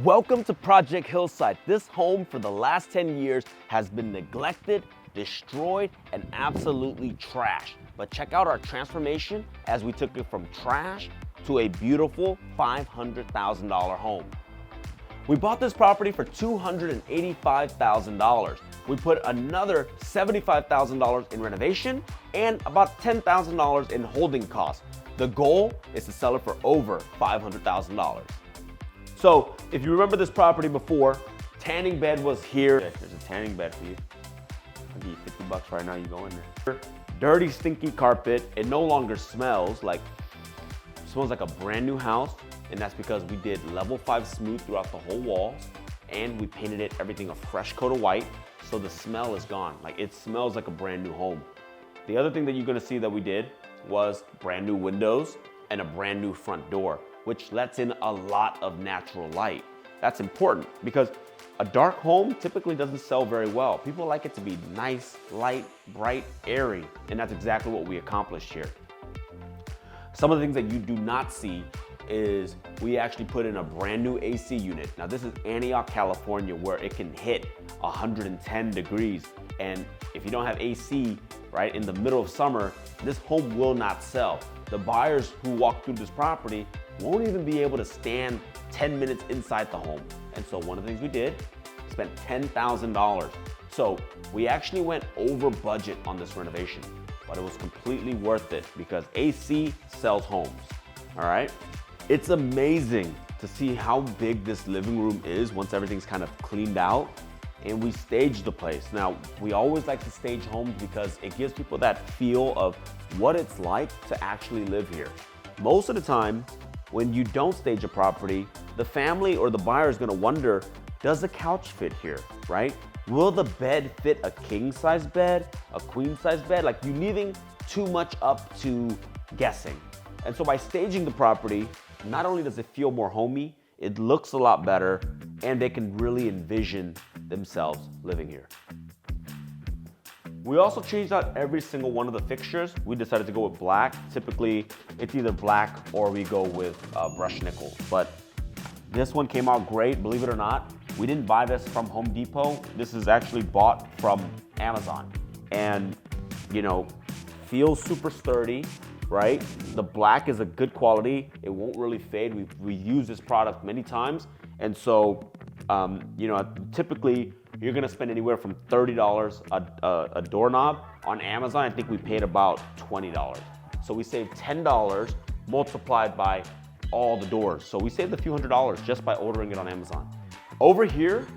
Welcome to Project Hillside. This home for the last 10 years has been neglected, destroyed, and absolutely trashed. But check out our transformation as we took it from trash to a beautiful $500,000 home. We bought this property for $285,000. We put another $75,000 in renovation and about $10,000 in holding costs. The goal is to sell it for over $500,000. So if you remember this property before, tanning bed was here. There's a tanning bed for you. I'll give you $50 right now, you go in there. Dirty, stinky carpet. It no longer smells like a brand new house. And that's because we did level 5 smooth throughout the whole walls, and we painted everything a fresh coat of white, so the smell is gone. Like, it smells like a brand new home. The other thing that you're gonna see that we did was brand new windows and a brand new front door, which lets in a lot of natural light. That's important because a dark home typically doesn't sell very well. People like it to be nice, light, bright, airy, and that's exactly what we accomplished here. Some of the things that you do not see is we actually put in a brand new AC unit. Now this is Antioch, California, where it can hit 110 degrees. And if you don't have AC, right, in the middle of summer, this home will not sell. The buyers who walk through this property won't even be able to stand 10 minutes inside the home. And so one of the things we did, spent $10,000. So we actually went over budget on this renovation, but it was completely worth it because AC sells homes, all right? It's amazing to see how big this living room is once everything's kind of cleaned out, and we staged the place. Now, we always like to stage homes because it gives people that feel of what it's like to actually live here. Most of the time, when you don't stage a property, the family or the buyer is gonna wonder, does the couch fit here, right? Will the bed fit a king size bed, a queen size bed? Like, you're leaving too much up to guessing. And so by staging the property, not only does it feel more homey, it looks a lot better, and they can really envision themselves living here. We also changed out every single one of the fixtures. We decided to go with black. Typically, it's either black or we go with brushed nickel. But this one came out great, believe it or not. We didn't buy this from Home Depot. This is actually bought from Amazon. And, you know, feels super sturdy, right? The black is a good quality. It won't really fade. We've used this product many times. And so, you know, typically you're gonna spend anywhere from $30 a doorknob. On Amazon, I think we paid about $20. So we saved $10 multiplied by all the doors. So we saved a few $100s just by ordering it on Amazon. Over here,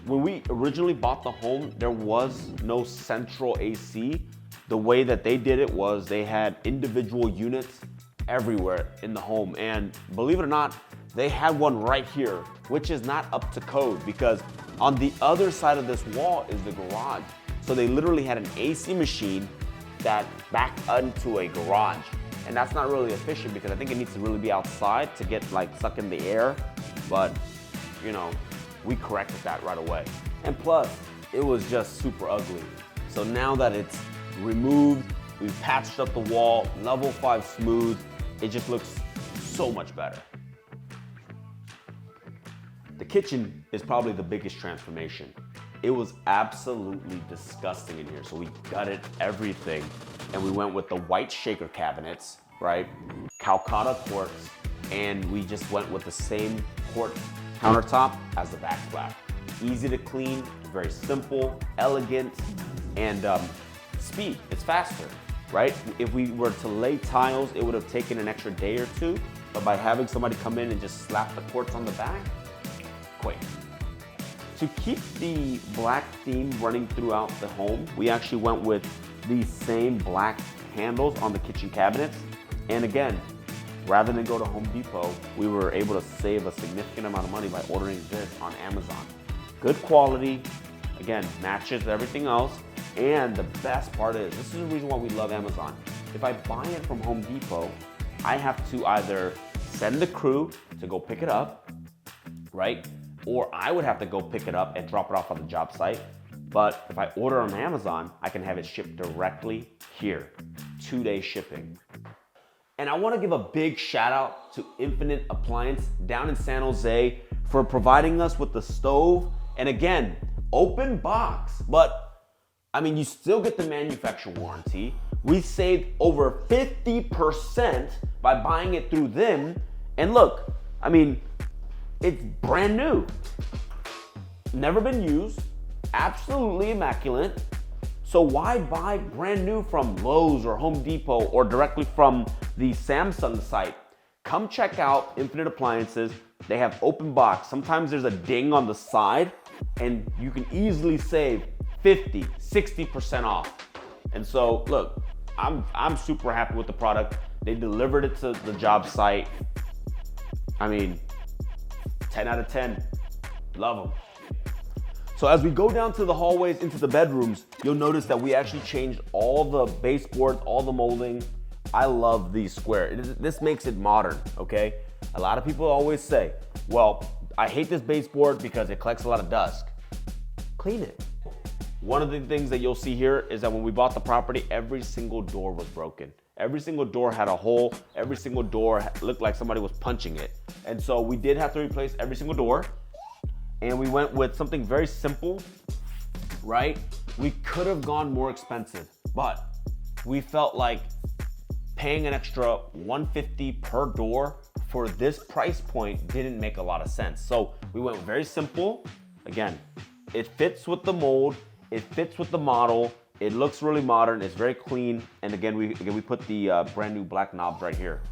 when we originally bought the home, there was no central AC. The way that they did it was they had individual units everywhere in the home. And believe it or not, they had one right here, which is not up to code because on the other side of this wall is the garage. So they literally had an AC machine that backed into a garage. And that's not really efficient because I think it needs to really be outside to get like suck in the air. But, you know, we corrected that right away. And plus, it was just super ugly. So now that it's removed, we've patched up the wall, level 5 smooth, it just looks so much better. The kitchen is probably the biggest transformation. It was absolutely disgusting in here, so we gutted everything and we went with the white shaker cabinets, right? Calcutta quartz, and we just went with the same quartz countertop as the backsplash. Easy to clean, very simple, elegant, and speed, it's faster, right? If we were to lay tiles, it would have taken an extra day or two, but by having somebody come in and just slap the quartz on the back, quick. To keep the black theme running throughout the home, we actually went with these same black handles on the kitchen cabinets. And again, rather than go to Home Depot, we were able to save a significant amount of money by ordering this on Amazon. Good quality, again, matches everything else. And the best part is, this is the reason why we love Amazon. If I buy it from Home Depot, I have to either send the crew to go pick it up, right? Or I would have to go pick it up and drop it off on the job site. But if I order on Amazon, I can have it shipped directly here, 2-day shipping. And I wanna give a big shout out to Infinite Appliance down in San Jose. for providing us with the stove. And again, open box, but I mean, you still get the manufacturer warranty. We saved over 50% by buying it through them. And look, I mean, it's brand new. Never been used, absolutely immaculate. So why buy brand new from Lowe's or Home Depot or directly from the Samsung site? Come check out Infinite Appliances. They have open box. Sometimes there's a ding on the side and you can easily save 50, 60% off. And so look, I'm super happy with the product. They delivered it to the job site. I mean, 10 out of 10, love them. So as we go down to the hallways into the bedrooms, you'll notice that we actually changed all the baseboards, all the molding. I love these square. This makes it modern, okay? A lot of people always say, well, I hate this baseboard because it collects a lot of dust. Clean it. One of the things that you'll see here is that when we bought the property, every single door was broken. Every single door had a hole. Every single door looked like somebody was punching it. And so we did have to replace every single door. And we went with something very simple, right? We could have gone more expensive, but we felt like paying an extra $150 per door for this price point didn't make a lot of sense. So we went very simple. Again, it fits with the mold, it fits with the model, it looks really modern, it's very clean. And again, we put the brand new black knobs right here.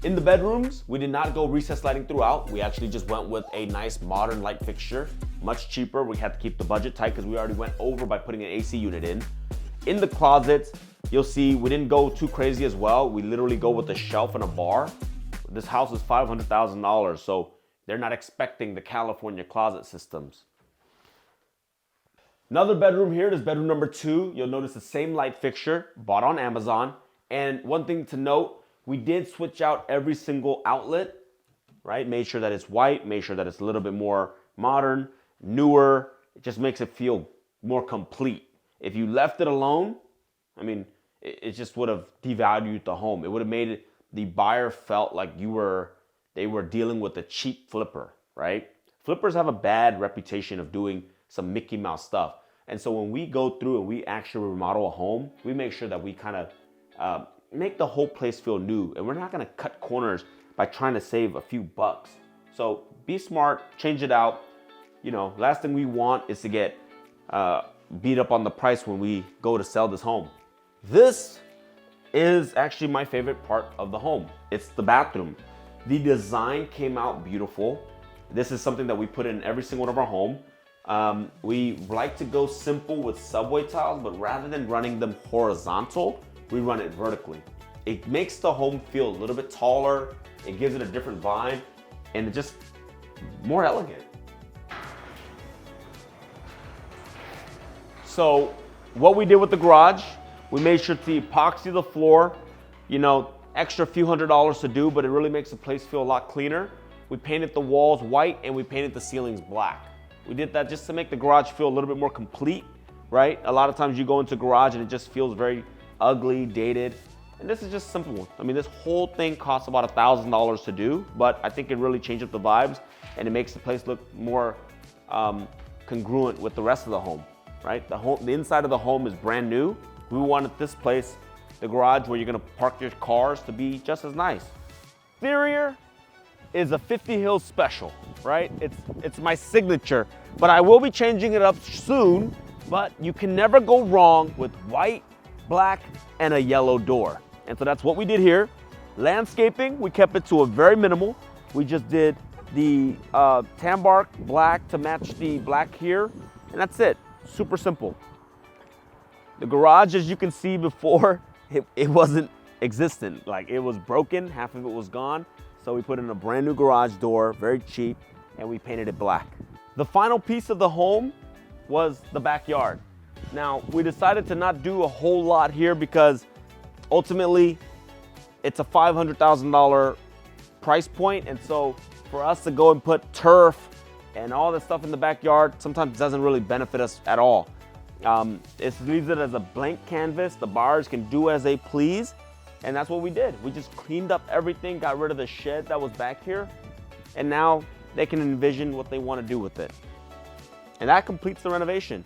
In the bedrooms, we did not go recessed lighting throughout. We actually just went with a nice modern light fixture, much cheaper. We had to keep the budget tight because we already went over by putting an AC unit in. In the closets, you'll see we didn't go too crazy as well. We literally go with a shelf and a bar. This house is $500,000, so they're not expecting the California closet systems. Another bedroom here, this bedroom number 2. You'll notice the same light fixture, bought on Amazon. And one thing to note, we did switch out every single outlet, right? Made sure that it's white, made sure that it's a little bit more modern, newer. It just makes it feel more complete. If you left it alone, I mean, it just would have devalued the home. It would have made it, the buyer felt like they were dealing with a cheap flipper, right? Flippers have a bad reputation of doing some Mickey Mouse stuff. And so when we go through and we actually remodel a home, we make sure that we kind of make the whole place feel new. And we're not gonna cut corners by trying to save a few bucks. So be smart, change it out. You know, last thing we want is to get beat up on the price when we go to sell this home. This is actually my favorite part of the home. It's the bathroom. The design came out beautiful. This is something that we put in every single one of our home. We like to go simple with subway tiles, but rather than running them horizontal, we run it vertically. It makes the home feel a little bit taller. It gives it a different vibe and it's just more elegant. So what we did with the garage, we made sure to epoxy the floor, you know, extra few $100s to do, but it really makes the place feel a lot cleaner. We painted the walls white and we painted the ceilings black. We did that just to make the garage feel a little bit more complete, right? A lot of times you go into a garage and it just feels very ugly, dated, and this is just simple. I mean, this whole thing costs about $1,000 to do, but I think it really changed up the vibes and it makes the place look more congruent with the rest of the home, right? The inside of the home is brand new. We wanted this place, the garage where you're gonna park your cars, to be just as nice. Exterior is a 50 Hills special, right? It's my signature, but I will be changing it up soon, but you can never go wrong with white, black, and a yellow door. And so that's what we did here. Landscaping, we kept it to a very minimal. We just did the tan bark black to match the black here, and that's it, super simple. The garage, as you can see before, it wasn't existent. Like, it was broken, half of it was gone. So we put in a brand new garage door, very cheap, and we painted it black. The final piece of the home was the backyard. Now, we decided to not do a whole lot here because ultimately it's a $500,000 price point. And so for us to go and put turf and all this stuff in the backyard sometimes doesn't really benefit us at all. It leaves it as a blank canvas. The buyers can do as they please. And that's what we did. We just cleaned up everything, got rid of the shed that was back here. And now they can envision what they want to do with it. And that completes the renovation.